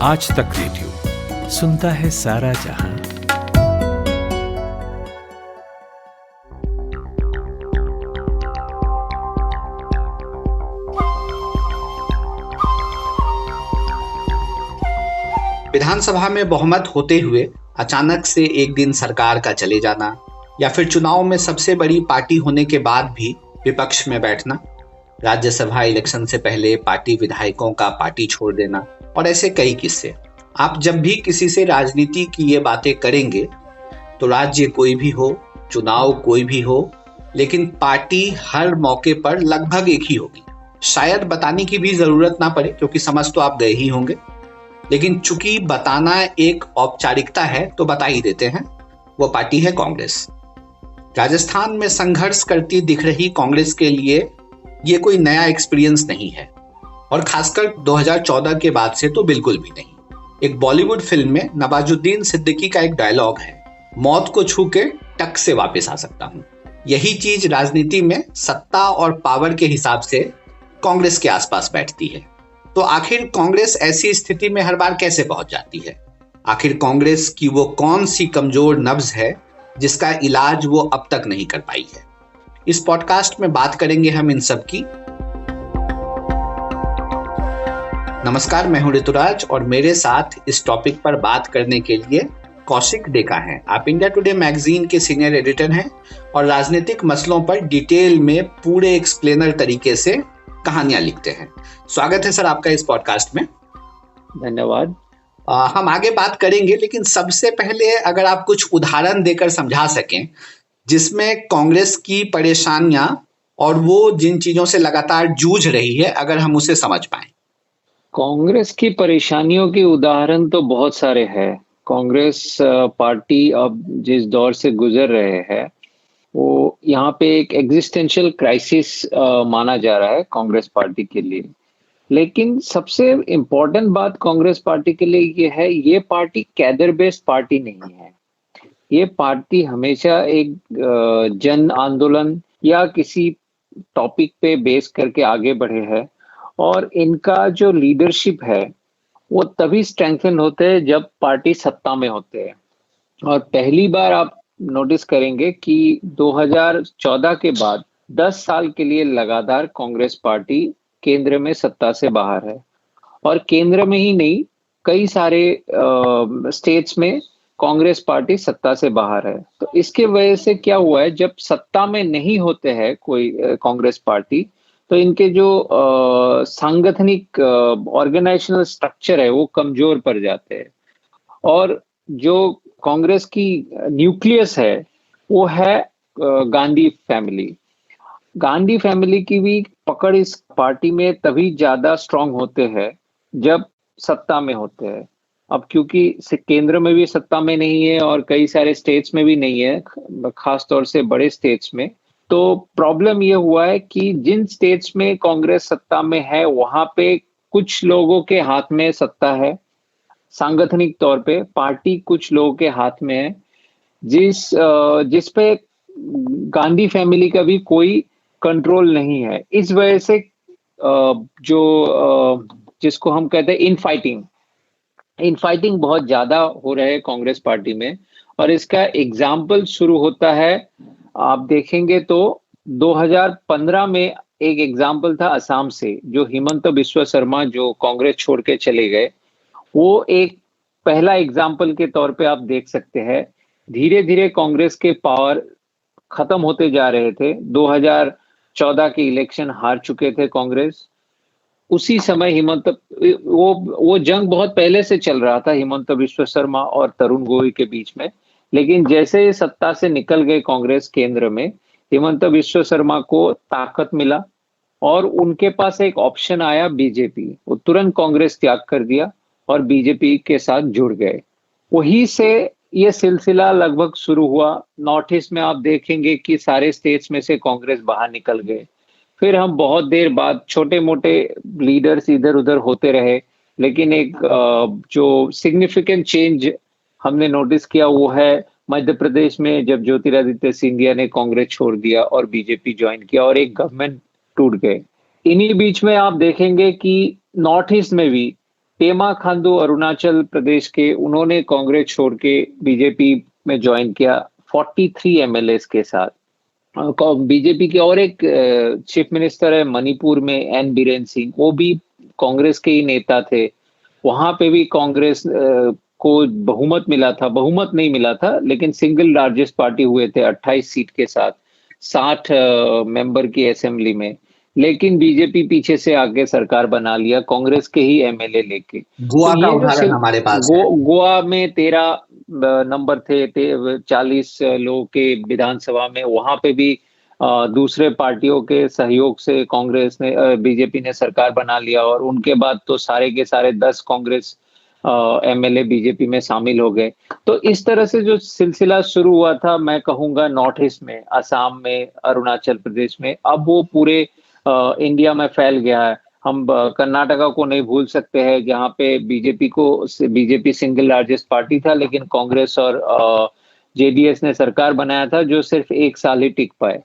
आज तक रेडियो सुनता है सारा जहां। विधानसभा में बहुमत होते हुए अचानक से एक दिन सरकार का चले जाना, या फिर चुनाव में सबसे बड़ी पार्टी होने के बाद भी विपक्ष में बैठना, राज्यसभा इलेक्शन से पहले पार्टी विधायकों का पार्टी छोड़ देना, और ऐसे कई किस्से। आप जब भी किसी से राजनीति की ये बातें करेंगे तो राज्य कोई भी हो, चुनाव कोई भी हो, लेकिन पार्टी हर मौके पर लगभग एक ही होगी। शायद बताने की भी जरूरत ना पड़े क्योंकि समझ तो आप गए ही होंगे, लेकिन चूंकि बताना एक औपचारिकता है तो बता ही देते हैं। वो पार्टी है कांग्रेस। राजस्थान में संघर्ष करती दिख रही कांग्रेस के लिए ये कोई नया एक्सपीरियंस नहीं है, और खासकर 2014 के बाद से तो बिल्कुल भी नहीं। एक बॉलीवुड फिल्म में नवाजुद्दीन सिद्दीकी का एक डायलॉग है, मौत को छू के टक से वापस आ सकता हूं। यही चीज राजनीति में सत्ता और पावर के हिसाब से कांग्रेस के आसपास बैठती है। तो आखिर कांग्रेस ऐसी स्थिति में हर बार कैसे पहुंच जाती है? आखिर कांग्रेस की वो कौन सी कमजोर नब्ज है जिसका इलाज वो अब तक नहीं कर पाई है? इस पॉडकास्ट में बात करेंगे हम इन सब की। नमस्कार, मैं हूं ऋतुराज और मेरे साथ इस टॉपिक पर बात करने के लिए कौशिक डेका हैं। आप इंडिया टुडे मैगजीन के सीनियर एडिटर हैं और राजनीतिक मसलों पर डिटेल में पूरे एक्सप्लेनर तरीके से कहानियां लिखते हैं। स्वागत है सर आपका इस पॉडकास्ट में। धन्यवाद। हम आगे बात करेंगे, लेकिन सबसे पहले अगर आप कुछ उदाहरण देकर समझा सकें जिसमें कांग्रेस की परेशानियां और वो जिन चीजों से लगातार जूझ रही है, अगर हम उसे समझ पाए। कांग्रेस की परेशानियों के उदाहरण तो बहुत सारे हैं। कांग्रेस पार्टी अब जिस दौर से गुजर रहे हैं वो यहाँ पे एक एग्जिस्टेंशियल क्राइसिस माना जा रहा है कांग्रेस पार्टी के लिए। लेकिन सबसे इम्पोर्टेंट बात कांग्रेस पार्टी के लिए ये है, ये पार्टी कैडर बेस्ड पार्टी नहीं है। ये पार्टी हमेशा एक जन आंदोलन या किसी टॉपिक पे बेस करके आगे बढ़े है, और इनका जो लीडरशिप है वो तभी स्ट्रेंथन होते हैं जब पार्टी सत्ता में होते हैं। और पहली बार आप नोटिस करेंगे कि 2014 के बाद 10 साल के लिए लगातार कांग्रेस पार्टी केंद्र में सत्ता से बाहर है, और केंद्र में ही नहीं, कई सारे स्टेट्स में कांग्रेस पार्टी सत्ता से बाहर है। तो इसके वजह से क्या हुआ है, जब सत्ता में नहीं होते हैं कोई कांग्रेस पार्टी, तो इनके जो सांगठनिक ऑर्गेनाइजेशनल स्ट्रक्चर है वो कमजोर पड़ जाते हैं। और जो कांग्रेस की न्यूक्लियस है वो है गांधी फैमिली। गांधी फैमिली की भी पकड़ इस पार्टी में तभी ज्यादा स्ट्रांग होते हैं जब सत्ता में होते हैं। अब क्योंकि केंद्र में भी सत्ता में नहीं है और कई सारे स्टेट्स में भी नहीं है, खास तौर से बड़े स्टेट्स में, तो प्रॉब्लम ये हुआ है कि जिन स्टेट्स में कांग्रेस सत्ता में है वहां पे कुछ लोगों के हाथ में सत्ता है, सांगठनिक तौर पे पार्टी कुछ लोगों के हाथ में है, जिस पे गांधी फैमिली का भी कोई कंट्रोल नहीं है। इस वजह से जिसको हम कहते हैं इनफाइटिंग बहुत ज्यादा हो रहा है कांग्रेस पार्टी में। और इसका एग्जाम्पल शुरू होता है, आप देखेंगे तो 2015 में एक एग्जाम्पल था असम से, जो हिमंत बिस्वा शर्मा जो कांग्रेस छोड़ के चले गए, वो एक पहला एग्जाम्पल के तौर पे आप देख सकते हैं। धीरे धीरे कांग्रेस के पावर खत्म होते जा रहे थे। 2014 के इलेक्शन हार चुके थे कांग्रेस। उसी समय वो जंग बहुत पहले से चल रहा था हिमंत बिस्वा शर्मा और तरुण गोगोई के बीच में। लेकिन जैसे सत्ता से निकल गए कांग्रेस केंद्र में, हिमंत बिस्वा शर्मा को ताकत मिला और उनके पास एक ऑप्शन आया बीजेपी। वो तुरंत कांग्रेस त्याग कर दिया और बीजेपी के साथ जुड़ गए। वहीं से ये सिलसिला लगभग शुरू हुआ। नॉर्थ ईस्ट में आप देखेंगे कि सारे स्टेट्स में से कांग्रेस बाहर निकल गए। फिर हम बहुत देर बाद छोटे मोटे लीडर्स इधर उधर होते रहे, लेकिन एक जो सिग्निफिकेंट चेंज हमने नोटिस किया वो है मध्य प्रदेश में, जब ज्योतिरादित्य सिंधिया ने कांग्रेस छोड़ दिया और बीजेपी ज्वाइन किया और एक गवर्नमेंट टूट गए। इन्हीं बीच में आप देखेंगे कि नॉर्थ ईस्ट में भी पेमा खांडू अरुणाचल प्रदेश के, उन्होंने कांग्रेस छोड़ के बीजेपी में ज्वाइन किया 43 एमएलए के साथ। बीजेपी के और एक चीफ मिनिस्टर है मणिपुर में, एन बीरेन सिंह, वो भी कांग्रेस के ही नेता थे। वहां पे भी कांग्रेस को बहुमत मिला था, बहुमत नहीं मिला था, लेकिन सिंगल लार्जेस्ट पार्टी हुए थे 28 सीट के साथ 60 मेंबर की असेंबली में। लेकिन बीजेपी पीछे से आके सरकार बना लिया कांग्रेस के ही एमएलए लेके। गोवा तो का ये उदाहरण हमारे पास है। गोवा में 13 नंबर थे 40 लोगों के विधानसभा में, वहां पे भी दूसरे पार्टियों के सहयोग से कांग्रेस ने बीजेपी ने सरकार बना लिया, और उनके बाद तो सारे के सारे 10 कांग्रेस एमएलए बीजेपी में शामिल हो गए। तो इस तरह से जो सिलसिला शुरू हुआ था, मैं कहूंगा नॉर्थ ईस्ट में, असम में, अरुणाचल प्रदेश में, अब वो पूरे इंडिया में फैल गया है। हम कर्नाटका को नहीं भूल सकते हैं, जहां पे बीजेपी सिंगल लार्जेस्ट पार्टी था, लेकिन कांग्रेस और जेडीएस ने सरकार बनाया था जो सिर्फ 1 साल ही टिक पाए।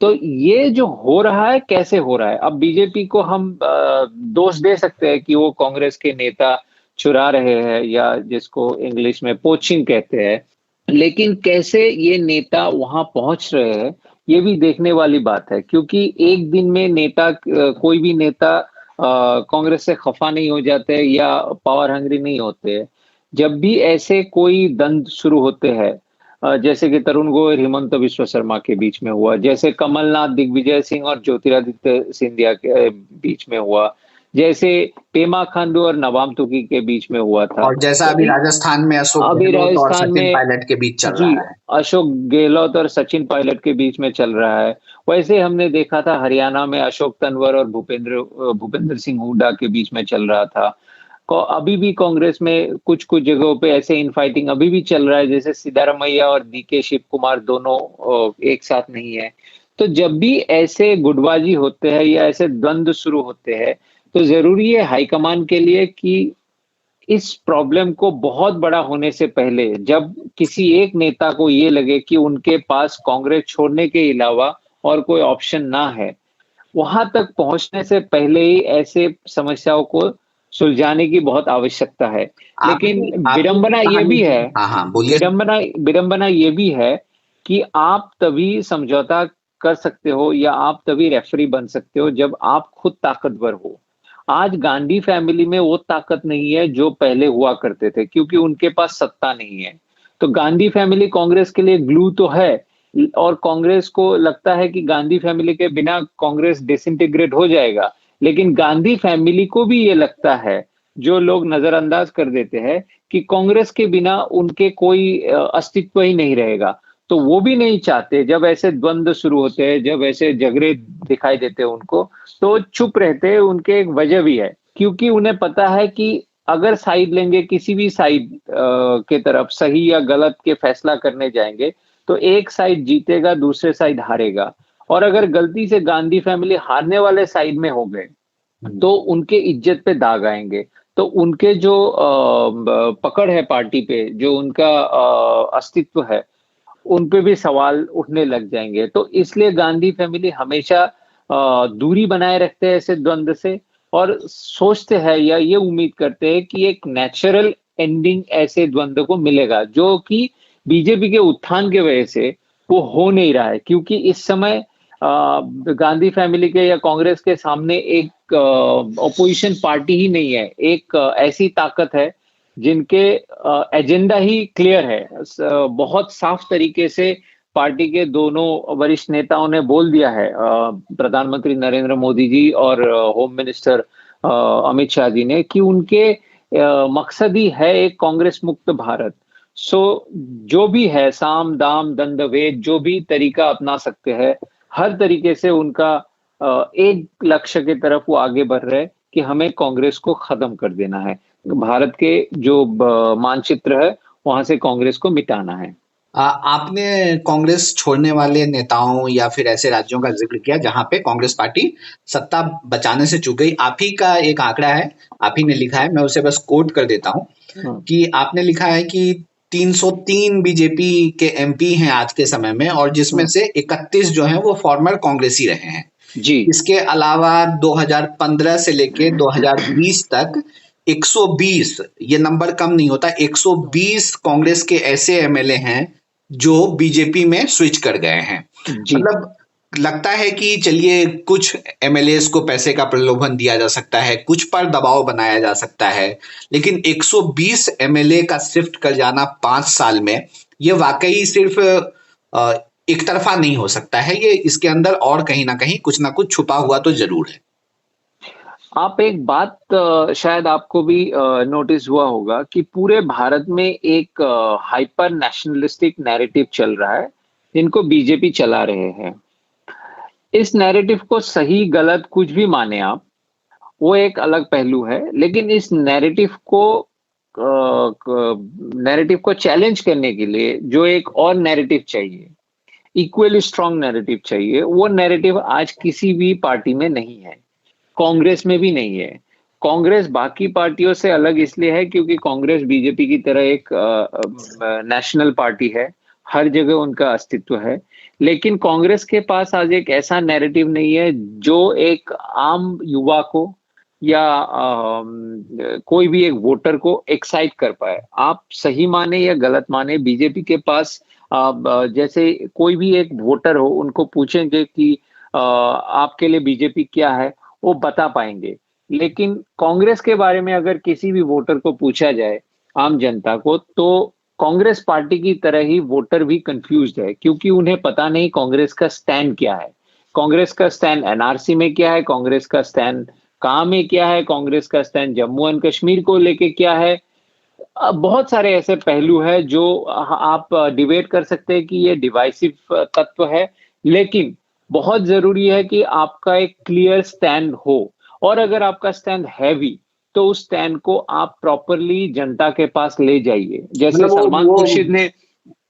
तो ये जो हो रहा है, कैसे हो रहा है? अब बीजेपी को हम दोष दे सकते हैं कि वो कांग्रेस के नेता चुरा रहे हैं, या जिसको इंग्लिश में पोचिंग कहते हैं, लेकिन कैसे ये नेता वहां पहुंच रहे हैं, ये भी देखने वाली बात है। क्योंकि एक दिन में कोई भी नेता कांग्रेस से खफा नहीं हो जाते या पावर हंग्री नहीं होते। जब भी ऐसे कोई द्वंद्व शुरू होते हैं, जैसे कि तरुण गोयल हिमंत बिस्वा शर्मा के बीच में हुआ, जैसे कमलनाथ दिग्विजय सिंह और ज्योतिरादित्य सिंधिया के बीच में हुआ, जैसे पेमा खांडू और नवाम तुकी के बीच में हुआ था, और जैसा अभी राजस्थान में अशोक गहलोत और सचिन पायलट के बीच चल रहा है। अशोक गहलोत और सचिन पायलट के बीच में चल रहा है। वैसे हमने देखा था हरियाणा में अशोक तंवर और भूपेंद्र सिंह हुड्डा के बीच में चल रहा था। अभी भी कांग्रेस में कुछ कुछ जगहों पे ऐसे इनफाइटिंग अभी भी चल रहा है, जैसे सिद्धारमैया और डीके शिव कुमार दोनों एक साथ नहीं है। तो जब भी ऐसे गुटबाजी होते हैं या ऐसे द्वंद्व शुरू होते हैं, तो जरूरी है हाईकमान के लिए कि इस प्रॉब्लम को बहुत बड़ा होने से पहले, जब किसी एक नेता को ये लगे कि उनके पास कांग्रेस छोड़ने के अलावा और कोई ऑप्शन ना है, वहां तक पहुंचने से पहले ही ऐसे समस्याओं को सुलझाने की बहुत आवश्यकता है। लेकिन विडंबना ये भी है, विडंबना ये भी है कि आप तभी समझौता कर सकते हो या आप तभी रेफरी बन सकते हो जब आप खुद ताकतवर हो। आज गांधी फैमिली में वो ताकत नहीं है जो पहले हुआ करते थे, क्योंकि उनके पास सत्ता नहीं है। तो गांधी फैमिली कांग्रेस के लिए ग्लू तो है, और कांग्रेस को लगता है कि गांधी फैमिली के बिना कांग्रेस डिसइंटीग्रेट हो जाएगा। लेकिन गांधी फैमिली को भी ये लगता है, जो लोग नजरअंदाज कर देते हैं, कि कांग्रेस के बिना उनके कोई अस्तित्व ही नहीं रहेगा। तो वो भी नहीं चाहते, जब ऐसे द्वंद्व शुरू होते हैं, जब ऐसे झगड़े दिखाई देते हैं उनको, तो चुप रहते हैं। उनके एक वजह भी है, क्योंकि उन्हें पता है कि अगर साइड लेंगे, किसी भी साइड के तरफ सही या गलत के फैसला करने जाएंगे, तो एक साइड जीतेगा, दूसरे साइड हारेगा। और अगर गलती से गांधी फैमिली हारने वाले साइड में हो गए, तो उनके इज्जत पे दाग आएंगे। तो उनके जो पकड़ है पार्टी पे, जो उनका अस्तित्व है, उन पे भी सवाल उठने लग जाएंगे। तो इसलिए गांधी फैमिली हमेशा दूरी बनाए रखते हैं ऐसे द्वंद्व से, और सोचते हैं या ये उम्मीद करते हैं कि एक नेचुरल एंडिंग ऐसे द्वंद्व को मिलेगा, जो कि बीजेपी के उत्थान के वजह से वो हो नहीं रहा है। क्योंकि इस समय गांधी फैमिली के या कांग्रेस के सामने एक ऑपोजिशन पार्टी ही नहीं है, एक ऐसी ताकत है जिनके एजेंडा ही क्लियर है। बहुत साफ तरीके से पार्टी के दोनों वरिष्ठ नेताओं ने बोल दिया है, प्रधानमंत्री नरेंद्र मोदी जी और होम मिनिस्टर अमित शाह जी ने, कि उनके मकसद ही है एक कांग्रेस मुक्त भारत। सो जो भी है, साम दाम दंड भेद, जो भी तरीका अपना सकते हैं, हर तरीके से उनका एक लक्ष्य की तरफ वो आगे बढ़ रहे हैं कि हमें कांग्रेस को खत्म कर देना है। भारत के जो मानचित्र है, वहां से कांग्रेस को मिटाना है। आपने कांग्रेस छोड़ने वाले नेताओं या फिर ऐसे राज्यों का जिक्र किया जहां पे कांग्रेस पार्टी सत्ता बचाने से चूक गई। आप ही का एक आंकड़ा है, आप ही ने लिखा है, मैं उसे बस कोट कर देता हूं कि आपने लिखा है कि 303 बीजेपी के एमपी हैं आज के समय में, और जिसमें से 31 जो हैं वो फॉर्मर कांग्रेसी रहे हैं जी। इसके अलावा 2015 से लेके 2020 तक 120, ये नंबर कम नहीं होता, 120 कांग्रेस के ऐसे एमएलए हैं जो बीजेपी में स्विच कर गए हैं। जी। मतलब लगता है कि चलिए कुछ एमएलए को पैसे का प्रलोभन दिया जा सकता है, कुछ पर दबाव बनाया जा सकता है, लेकिन 120 एमएलए का शिफ्ट कर जाना 5 साल में, ये वाकई सिर्फ एक तरफा नहीं हो सकता है। ये इसके अंदर और कहीं ना कुछ छुपा हुआ तो जरूर है। आप एक बात शायद आपको भी नोटिस हुआ होगा कि पूरे भारत में एक हाइपर नेशनलिस्टिक नैरेटिव चल रहा है, जिनको बीजेपी चला रहे हैं। इस नैरेटिव को सही गलत कुछ भी माने आप, वो एक अलग पहलू है, लेकिन इस नैरेटिव को चैलेंज करने के लिए जो एक और नैरेटिव चाहिए, इक्वली स्ट्रांग नैरेटिव चाहिए, वो नैरेटिव आज किसी भी पार्टी में नहीं है, कांग्रेस में भी नहीं है। कांग्रेस बाकी पार्टियों से अलग इसलिए है क्योंकि कांग्रेस बीजेपी की तरह एक नेशनल पार्टी है, हर जगह उनका अस्तित्व है। लेकिन कांग्रेस के पास आज एक ऐसा नैरेटिव नहीं है जो एक आम युवा को या कोई भी एक वोटर को एक्साइट कर पाए। आप सही माने या गलत माने, बीजेपी के पास जैसे कोई भी एक वोटर हो, उनको पूछेंगे कि आपके लिए बीजेपी क्या है, वो बता पाएंगे। लेकिन कांग्रेस के बारे में अगर किसी भी वोटर को पूछा जाए, आम जनता को, तो कांग्रेस पार्टी की तरह ही वोटर भी कंफ्यूज्ड है, क्योंकि उन्हें पता नहीं कांग्रेस का स्टैंड क्या है। कांग्रेस का स्टैंड एनआरसी में क्या है, कांग्रेस का स्टैंड कहाँ में क्या है, कांग्रेस का स्टैंड जम्मू एंड कश्मीर को लेके क्या है। बहुत सारे ऐसे पहलू है जो आप डिबेट कर सकते हैं कि ये डिवाइसिव तत्व है, लेकिन बहुत जरूरी है कि आपका एक क्लियर स्टैंड हो, और अगर आपका स्टैंड हैवी तो उस स्टैंड को आप प्रॉपरली जनता के पास ले जाइए। जैसे मतलब सलमान खुर्शीद ने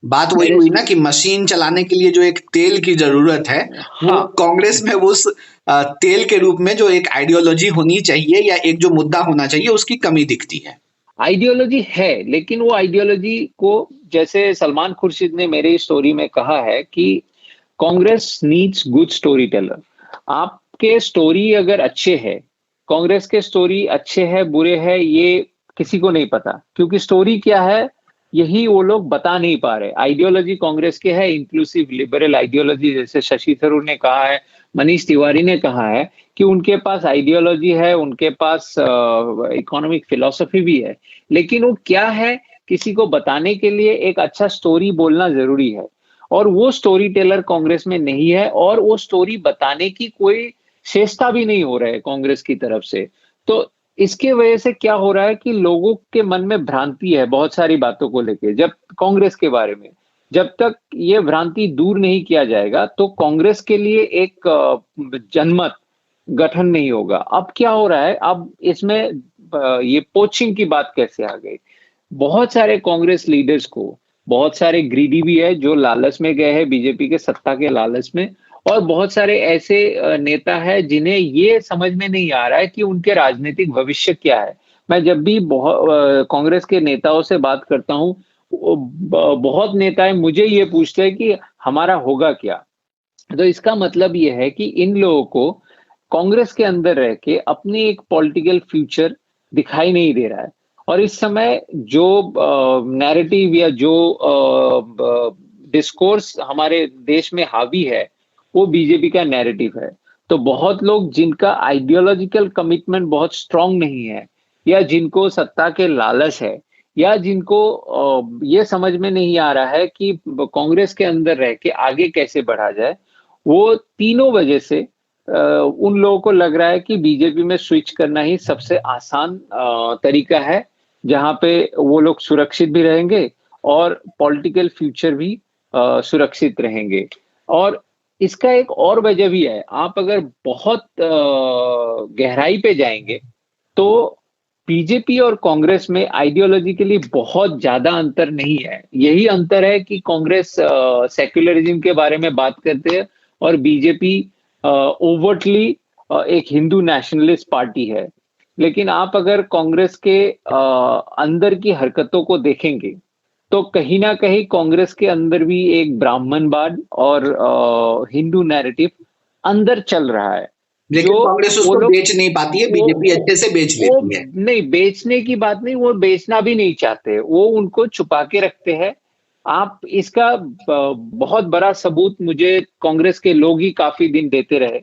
बात वही हुई ना कि मशीन चलाने के लिए जो एक तेल की जरूरत है, वो हाँ, कांग्रेस में उस तेल के रूप में जो एक आइडियोलॉजी होनी चाहिए या एक जो मुद्दा होना चाहिए, उसकी कमी दिखती है। आइडियोलॉजी है, लेकिन वो आइडियोलॉजी को, जैसे सलमान खुर्शीद ने मेरी स्टोरी में कहा है कि Congress needs good story teller. आपके स्टोरी अगर अच्छे है, कांग्रेस के स्टोरी अच्छे है बुरे है ये किसी को नहीं पता, क्योंकि स्टोरी क्या है यही वो लोग बता नहीं पा रहे। आइडियोलॉजी कांग्रेस के है इंक्लूसिव लिबरल आइडियोलॉजी, जैसे शशि थरूर ने कहा है, मनीष तिवारी ने कहा है कि उनके पास आइडियोलॉजी है, उनके पास इकोनॉमिक फिलॉसफी भी है, लेकिन वो क्या है किसी को बताने के लिए एक अच्छा स्टोरी बोलना जरूरी है, और वो स्टोरी टेलर कांग्रेस में नहीं है, और वो स्टोरी बताने की कोई चेष्टा भी नहीं हो रहा है कांग्रेस की तरफ से। तो इसके वजह से क्या हो रहा है कि लोगों के मन में भ्रांति है बहुत सारी बातों को लेके, जब कांग्रेस के बारे में, जब तक ये भ्रांति दूर नहीं किया जाएगा तो कांग्रेस के लिए एक जनमत गठन नहीं होगा। अब क्या हो रहा है, अब इसमें ये पोचिंग की बात कैसे आ गई। बहुत सारे कांग्रेस लीडर्स को, बहुत सारे ग्रीडी भी है जो लालच में गए हैं बीजेपी के सत्ता के लालच में, और बहुत सारे ऐसे नेता है जिन्हें ये समझ में नहीं आ रहा है कि उनके राजनीतिक भविष्य क्या है। मैं जब भी कांग्रेस के नेताओं से बात करता हूँ, बहुत नेता मुझे ये पूछते हैं कि हमारा होगा क्या। तो इसका मतलब ये है कि इन लोगों को कांग्रेस के अंदर रह के अपनी एक पॉलिटिकल फ्यूचर दिखाई नहीं दे रहा है, और इस समय जो नैरेटिव या जो डिस्कोर्स हमारे देश में हावी है वो बीजेपी का नैरेटिव है। तो बहुत लोग जिनका आइडियोलॉजिकल कमिटमेंट बहुत स्ट्रांग नहीं है, या जिनको सत्ता के लालच है, या जिनको ये समझ में नहीं आ रहा है कि कांग्रेस के अंदर रह के आगे कैसे बढ़ा जाए, वो तीनों वजह से उन लोगों को लग रहा है कि बीजेपी में स्विच करना ही सबसे आसान तरीका है, जहां पे वो लोग सुरक्षित भी रहेंगे और पॉलिटिकल फ्यूचर भी सुरक्षित रहेंगे। और इसका एक और वजह भी है, आप अगर बहुत गहराई पे जाएंगे तो बीजेपी और कांग्रेस में आइडियोलॉजिकली बहुत ज्यादा अंतर नहीं है। यही अंतर है कि कांग्रेस सेक्युलरिज्म के बारे में बात करते हैं और बीजेपी ओवरटली एक हिंदू नेशनलिस्ट पार्टी है। लेकिन आप अगर कांग्रेस के अंदर की हरकतों को देखेंगे तो कहीं ना कहीं कांग्रेस के अंदर भी एक ब्राह्मणवाद और हिंदू नैरेटिव अंदर चल रहा है। लेकिन जो कांग्रेस वो उसको लोग बेच नहीं पाती है, वो बीजेपी अच्छे से बेच वो लेती है। नहीं, बेचने की बात नहीं, वो बेचना भी नहीं चाहते, वो उनको छुपा के रखते हैं। आप इसका बहुत बड़ा सबूत मुझे कांग्रेस के लोग ही काफी दिन देते रहे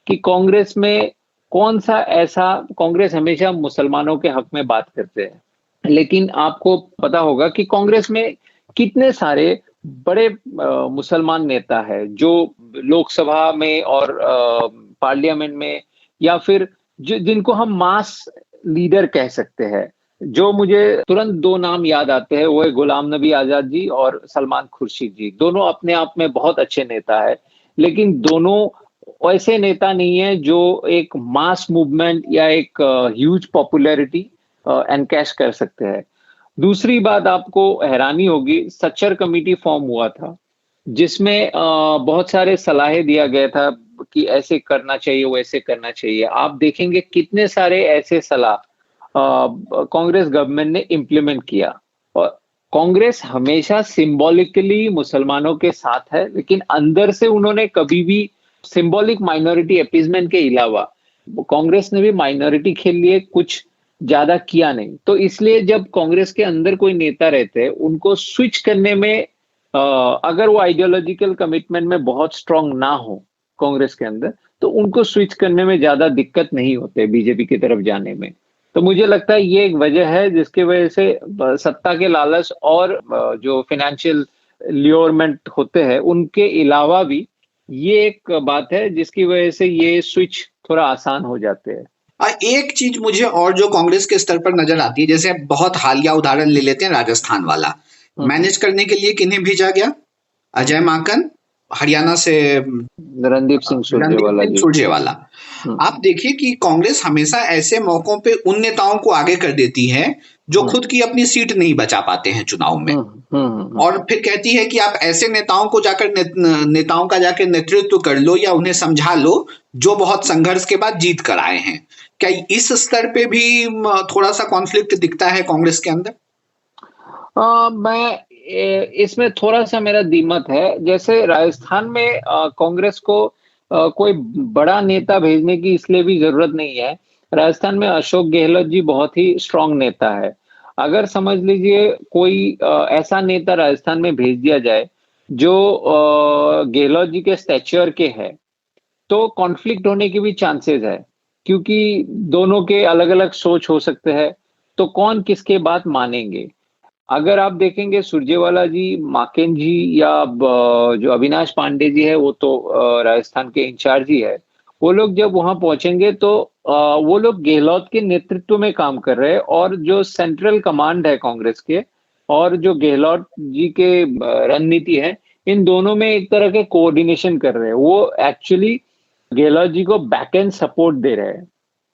कि कांग्रेस में कौन सा ऐसा, कांग्रेस हमेशा मुसलमानों के हक में बात करते हैं, लेकिन आपको पता होगा कि कांग्रेस में कितने सारे बड़े मुसलमान नेता है जो लोकसभा में और पार्लियामेंट में, या फिर जिनको हम मास लीडर कह सकते हैं। जो मुझे तुरंत दो नाम याद आते हैं वो है गुलाम नबी आजाद जी और सलमान खुर्शीद जी। दोनों अपने आप में बहुत अच्छे नेता है, लेकिन दोनों ऐसे नेता नहीं है जो एक मास मूवमेंट या एक ह्यूज पॉपुलैरिटी एनकैश कर सकते हैं। दूसरी बात, आपको हैरानी होगी, सच्चर कमेटी फॉर्म हुआ था जिसमें बहुत सारे सलाहें दिया गया था कि ऐसे करना चाहिए वैसे करना चाहिए। आप देखेंगे कितने सारे ऐसे सलाह कांग्रेस गवर्नमेंट ने इम्प्लीमेंट किया। और कांग्रेस हमेशा सिंबॉलिकली मुसलमानों के साथ है, लेकिन अंदर से उन्होंने कभी भी सिंबॉलिक माइनॉरिटी अपीजमेंट के अलावा कांग्रेस ने भी माइनॉरिटी के लिए कुछ ज्यादा किया नहीं। तो इसलिए जब कांग्रेस के अंदर कोई नेता रहते हैं, उनको स्विच करने में अगर वो आइडियोलॉजिकल कमिटमेंट में बहुत स्ट्रांग ना हो कांग्रेस के अंदर, तो उनको स्विच करने में ज्यादा दिक्कत नहीं होते बीजेपी की तरफ जाने में। तो मुझे लगता है ये एक वजह है जिसकी वजह से सत्ता के लालच और जो फाइनेंशियल ल्योरमेंट होते हैं उनके अलावा भी ये एक बात है जिसकी वजह से ये स्विच थोड़ा आसान हो जाते हैं। एक चीज मुझे और जो कांग्रेस के स्तर पर नजर आती है, जैसे बहुत हालिया उदाहरण ले लेते हैं राजस्थान वाला, मैनेज करने के लिए किन्हें भेजा गया? अजय माकन, हरियाणा से रणदीप सिंह सुरजेवाला जी। सुरजेवाला। आप देखिए कि कांग्रेस हमेशा ऐसे मौकों पे उन नेताओं को आगे कर देती है जो खुद की अपनी सीट नहीं बचा पाते हैं चुनाव में, और फिर कहती है कि आप ऐसे नेताओं को जाकर नेताओं का जाकर नेतृत्व कर लो या उन्हें समझा लो जो बहुत संघर्ष के बाद जीत कर आए हैं। क्या इस स्तर पे भी थोड़ा सा कॉन्फ्लिक्ट दिखता है कांग्रेस के अंदर? मैं इसमें थोड़ा सा मेरा दिमत है। जैसे राजस्थान में कांग्रेस को कोई बड़ा नेता भेजने की इसलिए भी जरूरत नहीं है। राजस्थान में अशोक गहलोत जी बहुत ही स्ट्रांग नेता है। अगर समझ लीजिए कोई ऐसा नेता राजस्थान में भेज दिया जाए जो गहलोत जी के स्टैच्योर के है, तो कॉन्फ्लिक्ट होने की भी चांसेस है, क्योंकि दोनों के अलग अलग सोच हो सकते हैं। तो कौन किसके बात मानेंगे? अगर आप देखेंगे सुरजेवाला जी, माकेन जी या जो अविनाश पांडे जी है, वो तो राजस्थान के इंचार्ज ही है। वो लोग जब वहां पहुंचेंगे तो वो लोग गहलोत के नेतृत्व में काम कर रहे हैं, और जो सेंट्रल कमांड है कांग्रेस के और जो गहलोत जी के रणनीति है, इन दोनों में एक तरह के कोऑर्डिनेशन कर रहे हैं। वो एक्चुअली गहलोत जी को बैक एंड सपोर्ट दे रहे हैं।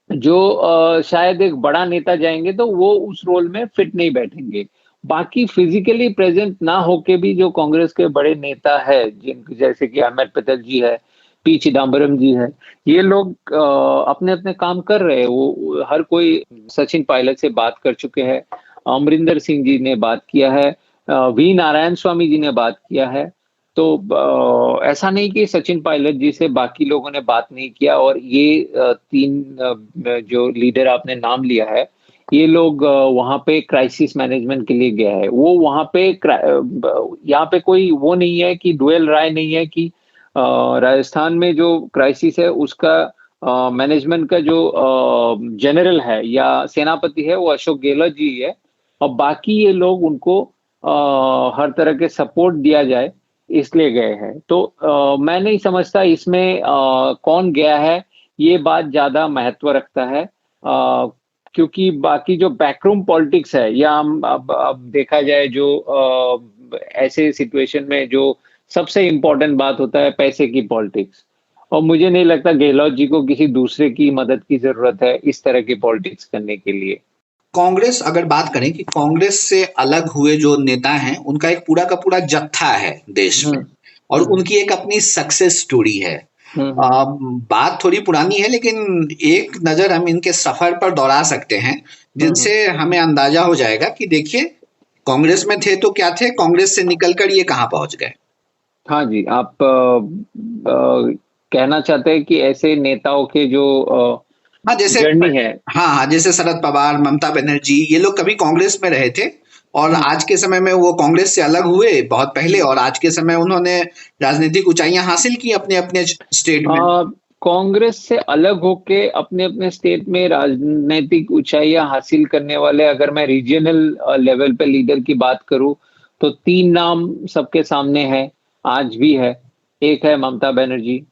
जो शायद एक बड़ा नेता जाएंगे तो वो उस रोल में फिट नहीं बैठेंगे। बाकी फिजिकली प्रेजेंट ना होके भी जो कांग्रेस के बड़े नेता है, जिन जैसे कि अहमद पटेल जी है, पी चिदम्बरम जी है, ये लोग अपने अपने काम कर रहे हैं। वो हर कोई, सचिन पायलट से बात कर चुके हैं, अमरिंदर सिंह जी ने बात किया है, वी नारायण स्वामी जी ने बात किया है। तो ऐसा नहीं कि सचिन पायलट जी से बाकी लोगों ने बात नहीं किया। और ये तीन जो लीडर आपने नाम लिया है, ये लोग वहां पे क्राइसिस मैनेजमेंट के लिए गया है। वो वहां पे यहाँ पे कोई वो नहीं है कि डुएल राय नहीं है कि राजस्थान में जो क्राइसिस है उसका मैनेजमेंट का जो जनरल है या सेनापति है वो अशोक गहलोत जी है, और बाकी ये लोग उनको हर तरह के सपोर्ट दिया जाए इसलिए गए हैं। तो मैं नहीं समझता इसमें कौन गया है ये बात ज्यादा महत्व रखता है, क्योंकि बाकी जो बैकरूम पॉलिटिक्स है, या हम अब देखा जाए जो ऐसे सिचुएशन में जो सबसे इम्पोर्टेंट बात होता है पैसे की पॉलिटिक्स, और मुझे नहीं लगता गहलोत जी को किसी दूसरे की मदद की जरूरत है इस तरह की पॉलिटिक्स करने के लिए। कांग्रेस, अगर बात करें कि कांग्रेस से अलग हुए जो नेता हैं, उनका एक पूरा का पूरा जत्था है देश में, और उनकी एक अपनी सक्सेस स्टोरी है। बात थोड़ी पुरानी है, लेकिन एक नजर हम इनके सफर पर दौड़ा सकते हैं, जिनसे हमें अंदाजा हो जाएगा कि देखिए कांग्रेस में थे तो क्या थे, कांग्रेस से निकलकर ये कहाँ पहुंच गए। हाँ जी, आप कहना चाहते हैं कि ऐसे नेताओं के जो हाँ जैसे जर्नी है। हाँ, जैसे शरद पवार, ममता बनर्जी, ये लोग कभी कांग्रेस में रहे थे और आज के समय में वो कांग्रेस से अलग हुए बहुत पहले, और आज के समय उन्होंने राजनीतिक ऊंचाइयां हासिल की अपने अपने स्टेट में। कांग्रेस से अलग होके अपने अपने स्टेट में राजनीतिक ऊंचाइयां हासिल करने वाले, अगर मैं रीजनल लेवल पे लीडर की बात करूं तो 3 नाम सबके सामने है, आज भी है। एक है ममता बनर्जी,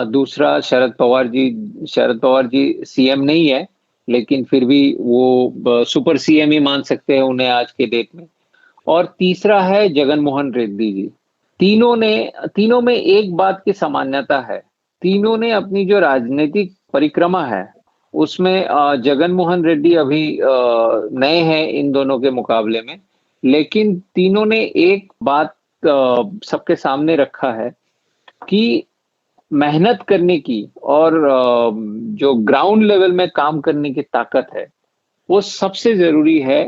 दूसरा शरद पवार जी। शरद पवार जी सीएम नहीं है, लेकिन फिर भी वो सुपर सीएम ही मान सकते हैं उन्हें आज के डेट में। और तीसरा है जगन मोहन रेड्डी जी। तीनों में एक बात की सामान्यता है, तीनों ने अपनी जो राजनीतिक परिक्रमा है उसमें जगन मोहन रेड्डी अभी नए हैं इन दोनों के मुकाबले में, लेकिन तीनों ने एक बात सबके सामने रखा है कि मेहनत करने की और जो ग्राउंड लेवल में काम करने की ताकत है वो सबसे जरूरी है।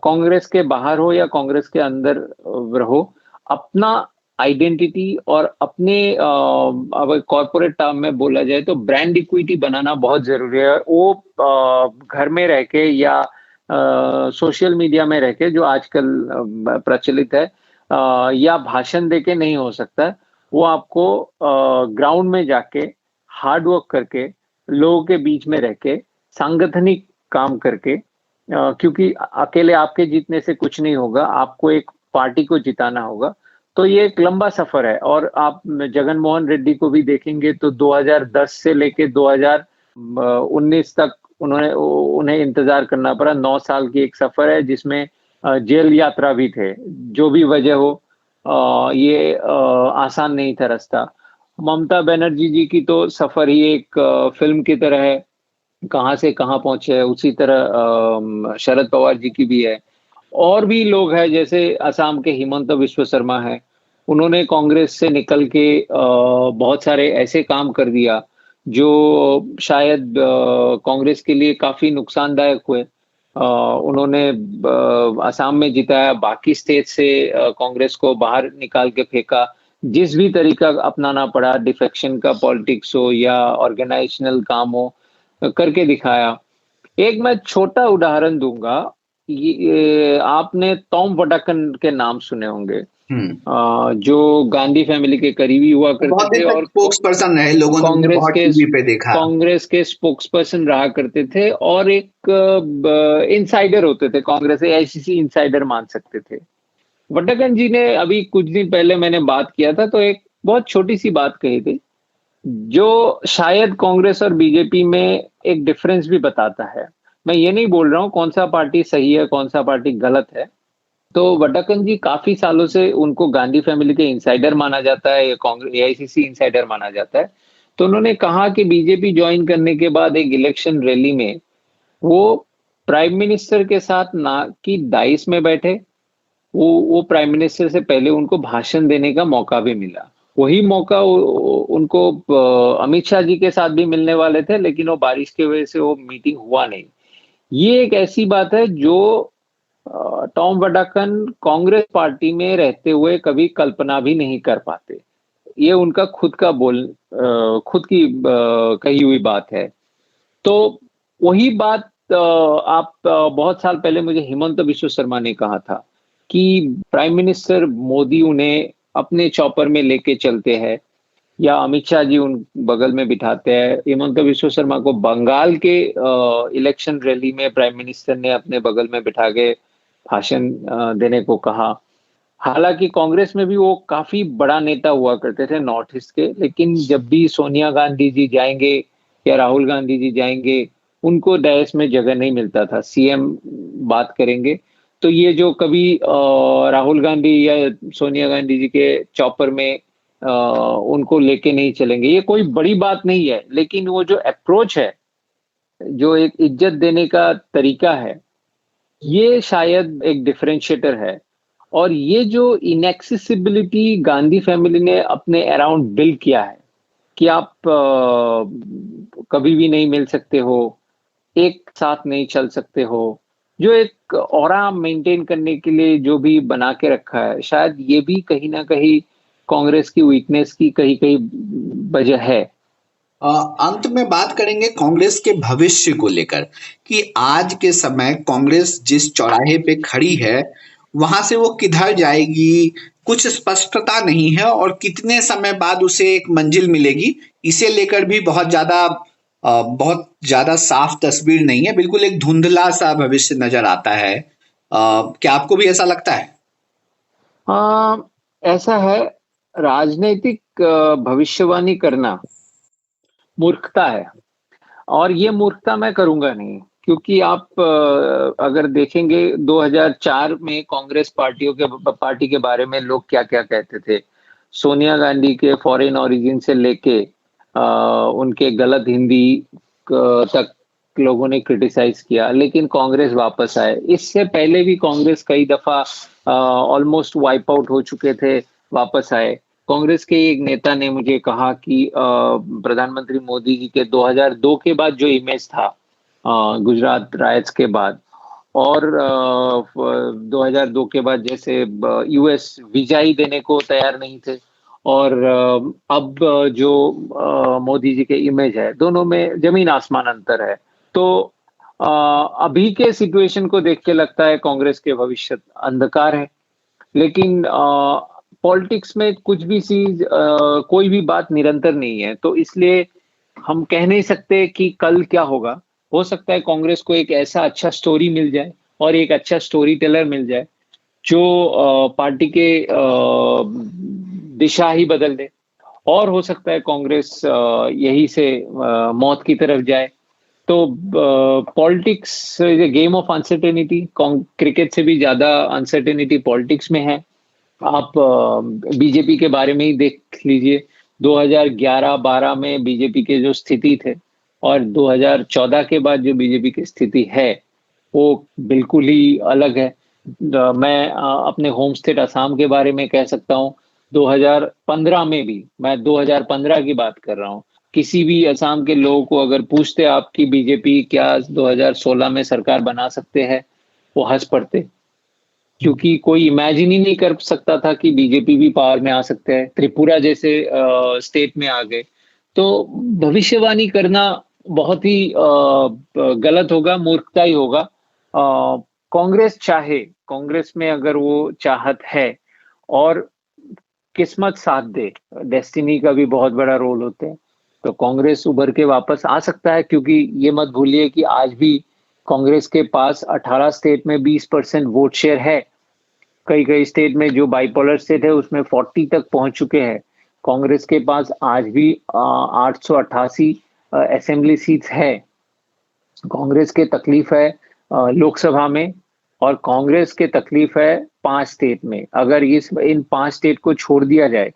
कांग्रेस के बाहर हो या कांग्रेस के अंदर रहो, अपना आइडेंटिटी और अपने अब कॉर्पोरेट टर्म में बोला जाए तो ब्रांड इक्विटी बनाना बहुत जरूरी है। वो घर में रह के या सोशल मीडिया में रह के जो आजकल प्रचलित है या भाषण देके नहीं हो सकता। वो आपको ग्राउंड में जाके हार्ड वर्क करके लोगों के बीच में रह के सांगठनिक काम करके, क्योंकि अकेले आपके जीतने से कुछ नहीं होगा, आपको एक पार्टी को जिताना होगा। तो ये एक लंबा सफर है। और आप जगन मोहन रेड्डी को भी देखेंगे तो 2010 से लेके 2019 तक उन्हें इंतजार करना पड़ा। 9 साल की एक सफर है जिसमें जेल यात्रा भी थे। जो भी वजह हो, ये आसान नहीं था रास्ता। ममता बनर्जी जी की तो सफर ही एक फिल्म की तरह है, कहां से कहां पहुंचे है। उसी तरह शरद पवार जी की भी है। और भी लोग हैं, जैसे असम के हिमंत बिस्व शर्मा है, उन्होंने कांग्रेस से निकल के बहुत सारे ऐसे काम कर दिया जो शायद कांग्रेस के लिए काफी नुकसानदायक हुए। उन्होंने असम में जिताया, बाकी स्टेट से कांग्रेस को बाहर निकाल के फेंका। जिस भी तरीका अपनाना पड़ा, डिफेक्शन का पॉलिटिक्स हो या ऑर्गेनाइजेशनल काम हो, करके दिखाया। एक मैं छोटा उदाहरण दूंगा, ये आपने टॉम वडाकन के नाम सुने होंगे, जो गांधी फैमिली के करीबी हुआ करते थे और स्पोक्स पर्सन रहे, लोगों ने कांग्रेस बहुत के टीवी पे देखा। कांग्रेस के स्पोक्स पर्सन रहा करते थे और एक इनसाइडर होते थे, कांग्रेस एआईसीसी इनसाइडर मान सकते थे। वडाकन जी ने अभी कुछ दिन पहले मैंने बात किया था तो एक बहुत छोटी सी बात कही थी जो शायद कांग्रेस और बीजेपी में एक डिफरेंस भी बताता है। मैं ये नहीं बोल रहा हूं कौन सा पार्टी सही है कौन सा पार्टी गलत है। तो वडाकन जी काफी सालों से उनको गांधी फैमिली के इंसाइडर माना जाता है या कांग्रेस एआईसीसी इंसाइडर माना जाता है। तो उन्होंने कहा कि बीजेपी ज्वाइन करने के बाद एक इलेक्शन रैली में वो प्राइम मिनिस्टर के साथ ना कि डाइस में बैठे, वो प्राइम मिनिस्टर से पहले उनको भाषण देने का मौका भी मिला। वही मौका उनको अमित शाह जी के साथ भी मिलने वाले थे, लेकिन वो बारिश की वजह से वो मीटिंग हुआ नहीं। ये एक ऐसी बात है जो टॉम वडाकन कांग्रेस पार्टी में रहते हुए कभी कल्पना भी नहीं कर पाते। ये उनका खुद खुद की कही हुई बात है। तो वही बात आप बहुत साल पहले मुझे हिमंत बिस्व शर्मा ने कहा था कि प्राइम मिनिस्टर मोदी उन्हें अपने चॉपर में लेके चलते हैं या अमित शाह जी उन बगल में बिठाते हैं। हिमंत बिस्व शर्मा को बंगाल के इलेक्शन रैली में प्राइम मिनिस्टर ने अपने बगल में बिठा के भाषण देने को कहा। हालांकि कांग्रेस में भी वो काफी बड़ा नेता हुआ करते थे नॉर्थ ईस्ट के, लेकिन जब भी सोनिया गांधी जी जाएंगे या राहुल गांधी जी जाएंगे उनको डायस में जगह नहीं मिलता था। सीएम बात करेंगे तो ये जो कभी राहुल गांधी या सोनिया गांधी जी के चॉपर में उनको लेके नहीं चलेंगे। ये कोई बड़ी बात नहीं है, लेकिन वो जो अप्रोच है, जो एक इज्जत देने का तरीका है, ये शायद एक डिफरेंशिएटर है। और ये जो इनएक्सेसिबिलिटी गांधी फैमिली ने अपने अराउंड बिल्ड किया है कि आप कभी भी नहीं मिल सकते हो, एक साथ नहीं चल सकते हो, जो एक ऑरा मेंटेन करने के लिए जो भी बना के रखा है, शायद ये भी कहीं ना कहीं कांग्रेस की वीकनेस की कहीं कहीं वजह है। अंत में बात करेंगे कांग्रेस के भविष्य को लेकर कि आज के समय कांग्रेस जिस चौराहे पे खड़ी है वहां से वो किधर जाएगी, कुछ स्पष्टता नहीं है, और कितने समय बाद उसे एक मंजिल मिलेगी इसे लेकर भी बहुत ज्यादा साफ तस्वीर नहीं है। बिल्कुल एक धुंधला सा भविष्य नजर आता है। क्या आपको भी ऐसा लगता है? ऐसा है, राजनीतिक भविष्यवाणी करना मूर्खता है, और ये मूर्खता मैं करूंगा नहीं, क्योंकि आप अगर देखेंगे 2004 में कांग्रेस पार्टी के बारे में लोग क्या क्या कहते थे। सोनिया गांधी के फॉरेन ओरिजिन से लेके उनके गलत हिंदी तक लोगों ने क्रिटिसाइज किया, लेकिन कांग्रेस वापस आए। इससे पहले भी कांग्रेस कई दफा ऑलमोस्ट वाइप आउट हो चुके थे, वापस आए। कांग्रेस के एक नेता ने मुझे कहा कि प्रधानमंत्री मोदी जी के 2002 के बाद जो इमेज था, गुजरात राइट्स के बाद, और 2002 के बाद जैसे यूएस वीजा ही देने को तैयार नहीं थे, और अब जो मोदी जी के इमेज है, दोनों में जमीन आसमान अंतर है। तो अभी के सिचुएशन को देख के लगता है कांग्रेस के भविष्य अंधकार है। लेकिन पॉलिटिक्स में कुछ भी चीज कोई भी बात निरंतर नहीं है, तो इसलिए हम कह नहीं सकते कि कल क्या होगा। हो सकता है कांग्रेस को एक ऐसा अच्छा स्टोरी मिल जाए और एक अच्छा स्टोरी टेलर मिल जाए जो पार्टी के दिशा ही बदल दे, और हो सकता है कांग्रेस यही से मौत की तरफ जाए। तो politics is a game of uncertainty. Cricket से भी ज्यादा अनसर्टेनिटी पॉलिटिक्स में है। आप बीजेपी के बारे में ही देख लीजिए, 2011-12 में बीजेपी के जो स्थिति थे और 2014 के बाद जो बीजेपी की स्थिति है वो बिल्कुल ही अलग है। मैं अपने होम स्टेट असम के बारे में कह सकता हूँ। 2015 में भी, मैं 2015 की बात कर रहा हूँ, किसी भी असम के लोगों को अगर पूछते आप कि बीजेपी क्या 2016 में सरकार बना सकते हैं, वो हंस पड़ते, क्योंकि कोई इमेजिन ही नहीं कर सकता था कि बीजेपी भी पावर में आ सकते हैं। त्रिपुरा जैसे स्टेट में आ गए। तो भविष्यवाणी करना बहुत ही गलत होगा, मूर्खता ही होगा। कांग्रेस चाहे, कांग्रेस में अगर वो चाहत है और किस्मत साथ दे, डेस्टिनी का भी बहुत बड़ा रोल होता है, तो कांग्रेस उभर के वापस आ सकता है। क्योंकि ये मत भूलिए कि आज भी कांग्रेस के पास 18 स्टेट में 20% वोट शेयर है। कई कई स्टेट में जो बाइपोलर स्टेट है उसमें 40 तक पहुंच चुके हैं। कांग्रेस के पास आज भी 888 असेंबली सीट्स है। कांग्रेस के तकलीफ है लोकसभा में, और कांग्रेस के तकलीफ है 5 स्टेट में। अगर इन 5 स्टेट को छोड़ दिया जाए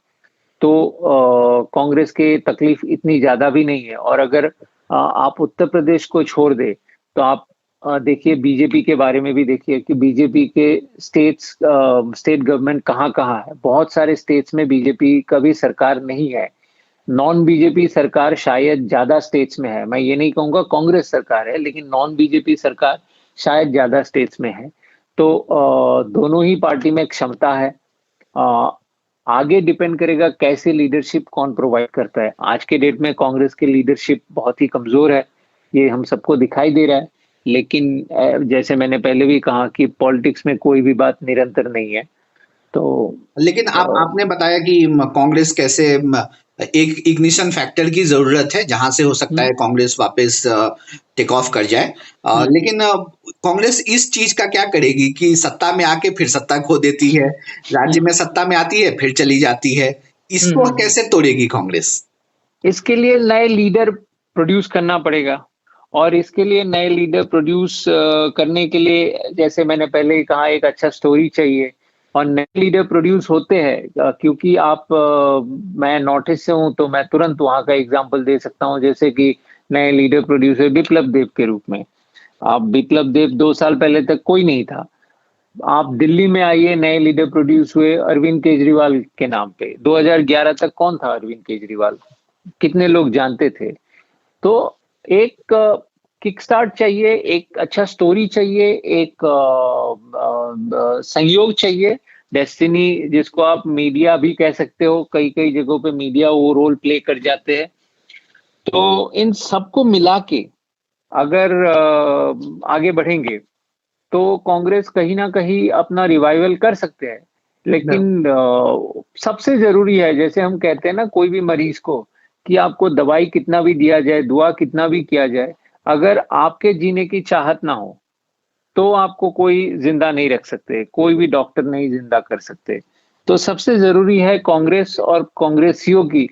तो कांग्रेस के तकलीफ इतनी ज्यादा भी नहीं है। और अगर आप उत्तर प्रदेश को छोड़ दे तो आप देखिए बीजेपी के बारे में भी देखिए कि बीजेपी के स्टेट गवर्नमेंट कहाँ कहाँ है। बहुत सारे स्टेट्स में बीजेपी का भी सरकार नहीं है। नॉन बीजेपी सरकार शायद ज्यादा स्टेट्स में है। मैं ये नहीं कहूंगा कांग्रेस सरकार है, लेकिन नॉन बीजेपी सरकार शायद ज्यादा स्टेट्स में है। तो दोनों ही पार्टी में क्षमता है। आगे डिपेंड करेगा कैसे लीडरशिप कौन प्रोवाइड करता है। आज के डेट में कांग्रेस की लीडरशिप बहुत ही कमजोर है, ये हम सबको दिखाई दे रहा है। लेकिन जैसे मैंने पहले भी कहा कि पॉलिटिक्स में कोई भी बात निरंतर नहीं है। तो लेकिन आपने बताया कि कांग्रेस कैसे एक इग्निशन फैक्टर की जरूरत है जहां से हो सकता है कांग्रेस वापस टेक ऑफ कर जाए। लेकिन कांग्रेस इस चीज का क्या करेगी कि सत्ता में आके फिर सत्ता खो देती है, राज्य में सत्ता में आती है फिर चली जाती है, इसको कैसे तोड़ेगी कांग्रेस? इसके लिए नए लीडर प्रोड्यूस करना पड़ेगा, और इसके लिए नए लीडर प्रोड्यूस करने के लिए, जैसे मैंने पहले ही कहा, एक अच्छा स्टोरी चाहिए। और नए लीडर प्रोड्यूस होते हैं क्योंकि आप मैं नॉर्थ ईस्ट से हूं तो मैं तुरंत वहां का एग्जांपल दे सकता हूं। जैसे कि नए लीडर प्रोड्यूस हुए बिप्लब देब के रूप में। आप बिप्लब देब 2 साल पहले तक कोई नहीं था। आप दिल्ली में आइए, नए लीडर प्रोड्यूस हुए अरविंद केजरीवाल के नाम पे। 2011 तक कौन था अरविंद केजरीवाल, कितने लोग जानते थे? तो एक किक स्टार्ट चाहिए, एक अच्छा स्टोरी चाहिए, एक संयोग चाहिए डेस्टिनी जिसको आप मीडिया भी कह सकते हो, कई कई जगहों पे मीडिया वो रोल प्ले कर जाते हैं। तो इन सबको मिला के अगर आगे बढ़ेंगे तो कांग्रेस कहीं ना कहीं अपना रिवाइवल कर सकते हैं। लेकिन सबसे जरूरी है, जैसे हम कहते हैं ना कोई भी मरीज को, कि आपको दवाई कितना भी दिया जाए, दुआ कितना भी किया जाए, अगर आपके जीने की चाहत ना हो तो आपको कोई जिंदा नहीं रख सकते, कोई भी डॉक्टर नहीं जिंदा कर सकते। तो सबसे जरूरी है कांग्रेस और कांग्रेसियों की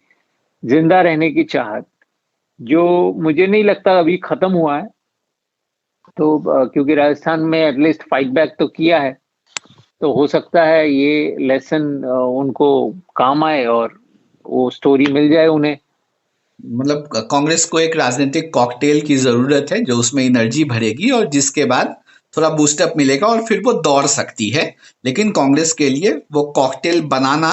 जिंदा रहने की चाहत, जो मुझे नहीं लगता अभी खत्म हुआ है। तो क्योंकि राजस्थान में एटलीस्ट फाइट बैक तो किया है, तो हो सकता है ये लेसन उनको काम आए और वो स्टोरी मिल जाए उन्हें। मतलब कांग्रेस को एक राजनीतिक कॉकटेल की जरूरत है जो उसमें एनर्जी भरेगी और जिसके बाद थोड़ा बूस्टअप मिलेगा और फिर वो दौड़ सकती है। लेकिन कांग्रेस के लिए वो कॉकटेल बनाना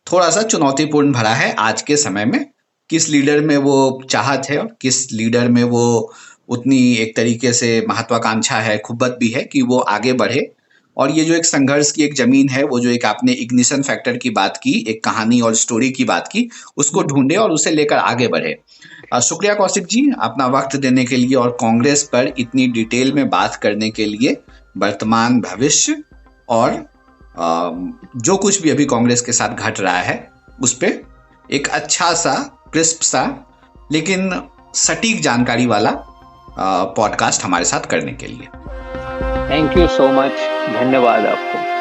थोड़ा सा चुनौतीपूर्ण भरा है आज के समय में। किस लीडर में वो चाहत है और किस लीडर में वो उतनी एक तरीके से महत्वाकांक्षा है, खुब्बत भी है कि वो आगे बढ़े। और ये जो एक संघर्ष की एक जमीन है, वो जो एक आपने इग्निशन फैक्टर की बात की, एक कहानी और स्टोरी की बात की, उसको ढूंढे और उसे लेकर आगे बढ़े। शुक्रिया कौशिक जी अपना वक्त देने के लिए और कांग्रेस पर इतनी डिटेल में बात करने के लिए। वर्तमान, भविष्य और जो कुछ भी अभी कांग्रेस के साथ घट रहा है उस पर एक अच्छा सा, क्रिस्प सा, लेकिन सटीक जानकारी वाला पॉडकास्ट हमारे साथ करने के लिए। थैंक यू सो मच, धन्यवाद आपको।